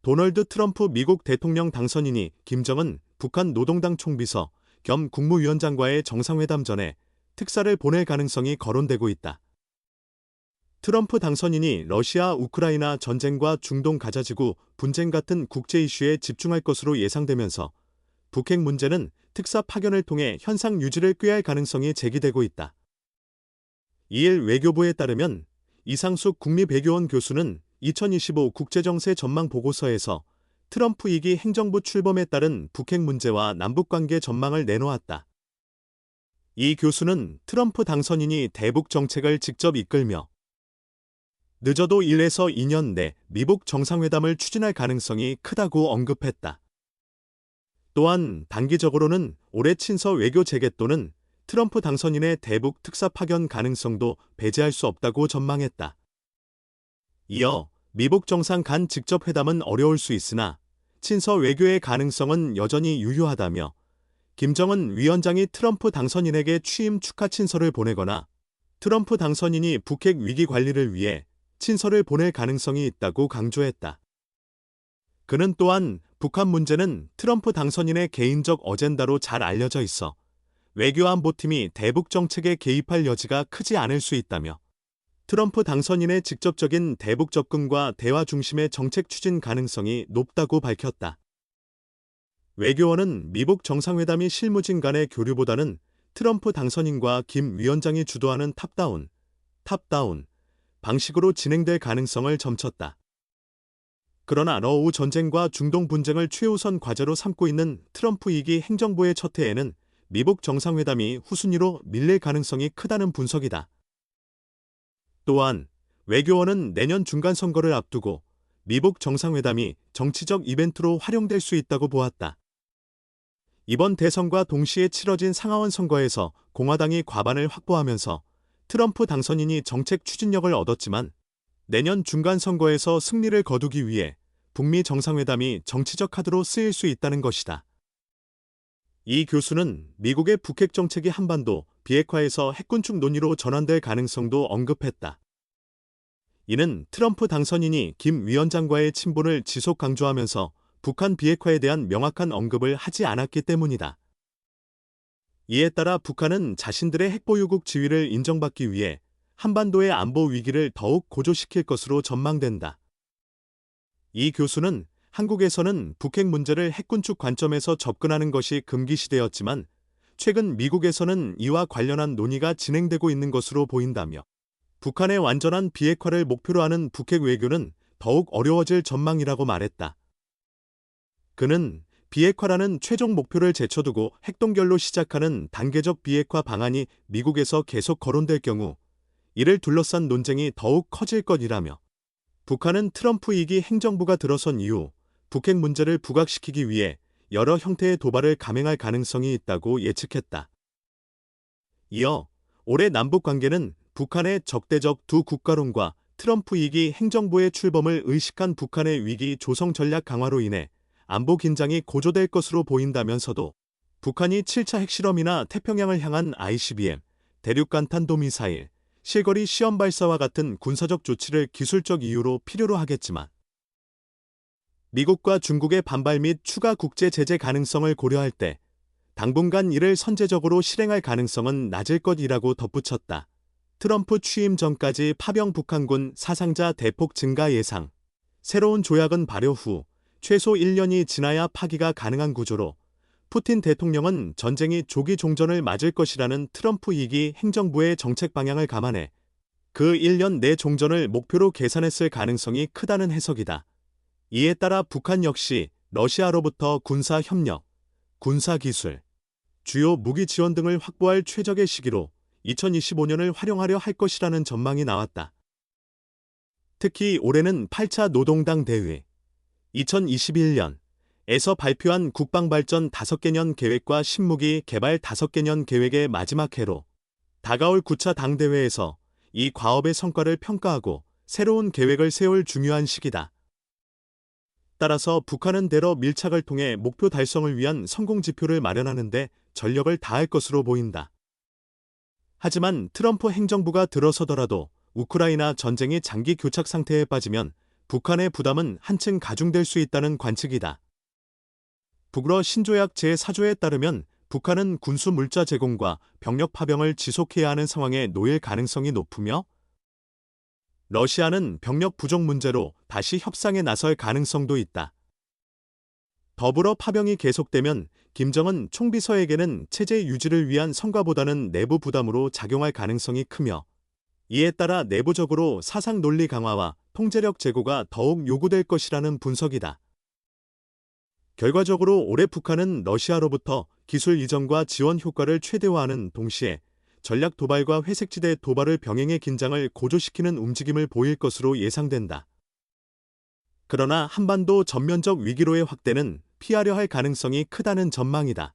도널드 트럼프 미국 대통령 당선인이 김정은 북한 노동당 총비서 겸 국무위원장과의 정상회담 전에 특사를 보낼 가능성이 거론되고 있다. 트럼프 당선인이 러시아 우크라이나 전쟁과 중동 가자지구 분쟁 같은 국제 이슈에 집중할 것으로 예상되면서 북핵 문제는 특사 파견을 통해 현상 유지를 꾀할 가능성이 제기되고 있다. 이일 외교부에 따르면 이상숙 국립외교원 교수는 2025 국제정세 전망 보고서에서 트럼프 2기 행정부 출범에 따른 북핵 문제와 남북관계 전망을 내놓았다. 이 교수는 트럼프 당선인이 대북 정책을 직접 이끌며 늦어도 1에서 2년 내 미북 정상회담을 추진할 가능성이 크다고 언급했다. 또한 단기적으로는 올해 친서 외교 재개 또는 트럼프 당선인의 대북 특사 파견 가능성도 배제할 수 없다고 전망했다. 이어 미북 정상 간 직접 회담은 어려울 수 있으나 친서 외교의 가능성은 여전히 유효하다며 김정은 위원장이 트럼프 당선인에게 취임 축하 친서를 보내거나 트럼프 당선인이 북핵 위기 관리를 위해 친서를 보낼 가능성이 있다고 강조했다. 그는 또한 북한 문제는 트럼프 당선인의 개인적 어젠다로 잘 알려져 있어 외교안보팀이 대북 정책에 개입할 여지가 크지 않을 수 있다며 트럼프 당선인의 직접적인 대북 접근과 대화 중심의 정책 추진 가능성이 높다고 밝혔다. 외교원은 미북 정상회담이 실무진 간의 교류보다는 트럼프 당선인과 김 위원장이 주도하는 탑다운 방식으로 진행될 가능성을 점쳤다. 그러나 러우 전쟁과 중동 분쟁을 최우선 과제로 삼고 있는 트럼프 2기 행정부의 첫 해에는 미북 정상회담이 후순위로 밀릴 가능성이 크다는 분석이다. 또한 외교원은 내년 중간선거를 앞두고 미북 정상회담이 정치적 이벤트로 활용될 수 있다고 보았다. 이번 대선과 동시에 치러진 상하원 선거에서 공화당이 과반을 확보하면서 트럼프 당선인이 정책 추진력을 얻었지만 내년 중간선거에서 승리를 거두기 위해 북미 정상회담이 정치적 카드로 쓰일 수 있다는 것이다. 이 교수는 미국의 북핵 정책이 한반도 비핵화에서 핵군축 논의로 전환될 가능성도 언급했다. 이는 트럼프 당선인이 김 위원장과의 친분을 지속 강조하면서 북한 비핵화에 대한 명확한 언급을 하지 않았기 때문이다. 이에 따라 북한은 자신들의 핵보유국 지위를 인정받기 위해 한반도의 안보 위기를 더욱 고조시킬 것으로 전망된다. 이 교수는 한국에서는 북핵 문제를 핵군축 관점에서 접근하는 것이 금기시되었지만 최근 미국에서는 이와 관련한 논의가 진행되고 있는 것으로 보인다며 북한의 완전한 비핵화를 목표로 하는 북핵 외교는 더욱 어려워질 전망이라고 말했다. 그는 비핵화라는 최종 목표를 제쳐두고 핵동결로 시작하는 단계적 비핵화 방안이 미국에서 계속 거론될 경우 이를 둘러싼 논쟁이 더욱 커질 것이라며 북한은 트럼프 2기 행정부가 들어선 이후 북핵 문제를 부각시키기 위해 여러 형태의 도발을 감행할 가능성이 있다고 예측했다. 이어 올해 남북 관계는 북한의 적대적 두 국가론과 트럼프 2기 행정부의 출범을 의식한 북한의 위기 조성 전략 강화로 인해 안보 긴장이 고조될 것으로 보인다면서도 북한이 7차 핵실험이나 태평양을 향한 ICBM, 대륙간 탄도미사일, 실거리 시험 발사와 같은 군사적 조치를 기술적 이유로 필요로 하겠지만 미국과 중국의 반발 및 추가 국제 제재 가능성을 고려할 때 당분간 이를 선제적으로 실행할 가능성은 낮을 것이라고 덧붙였다. 트럼프 취임 전까지 파병 북한군 사상자 대폭 증가 예상. 새로운 조약은 발효 후 최소 1년이 지나야 파기가 가능한 구조로 푸틴 대통령은 전쟁이 조기 종전을 맞을 것이라는 트럼프 2기 행정부의 정책 방향을 감안해 그 1년 내 종전을 목표로 계산했을 가능성이 크다는 해석이다. 이에 따라 북한 역시 러시아로부터 군사 협력, 군사 기술, 주요 무기 지원 등을 확보할 최적의 시기로 2025년을 활용하려 할 것이라는 전망이 나왔다. 특히 올해는 8차 노동당 대회, 2021년에서 발표한 국방발전 5개년 계획과 신무기 개발 5개년 계획의 마지막 해로 다가올 9차 당대회에서 이 과업의 성과를 평가하고 새로운 계획을 세울 중요한 시기다. 따라서 북한은 대러 밀착을 통해 목표 달성을 위한 성공 지표를 마련하는 데 전력을 다할 것으로 보인다. 하지만 트럼프 행정부가 들어서더라도 우크라이나 전쟁이 장기 교착 상태에 빠지면 북한의 부담은 한층 가중될 수 있다는 관측이다. 북러 신조약 제4조에 따르면 북한은 군수 물자 제공과 병력 파병을 지속해야 하는 상황에 놓일 가능성이 높으며 러시아는 병력 부족 문제로 다시 협상에 나설 가능성도 있다. 더불어 파병이 계속되면 김정은 총비서에게는 체제 유지를 위한 성과보다는 내부 부담으로 작용할 가능성이 크며 이에 따라 내부적으로 사상 논리 강화와 통제력 제고가 더욱 요구될 것이라는 분석이다. 결과적으로 올해 북한은 러시아로부터 기술 이전과 지원 효과를 최대화하는 동시에 전략 도발과 회색지대 도발을 병행해 긴장을 고조시키는 움직임을 보일 것으로 예상된다. 그러나 한반도 전면적 위기로의 확대는 피하려 할 가능성이 크다는 전망이다.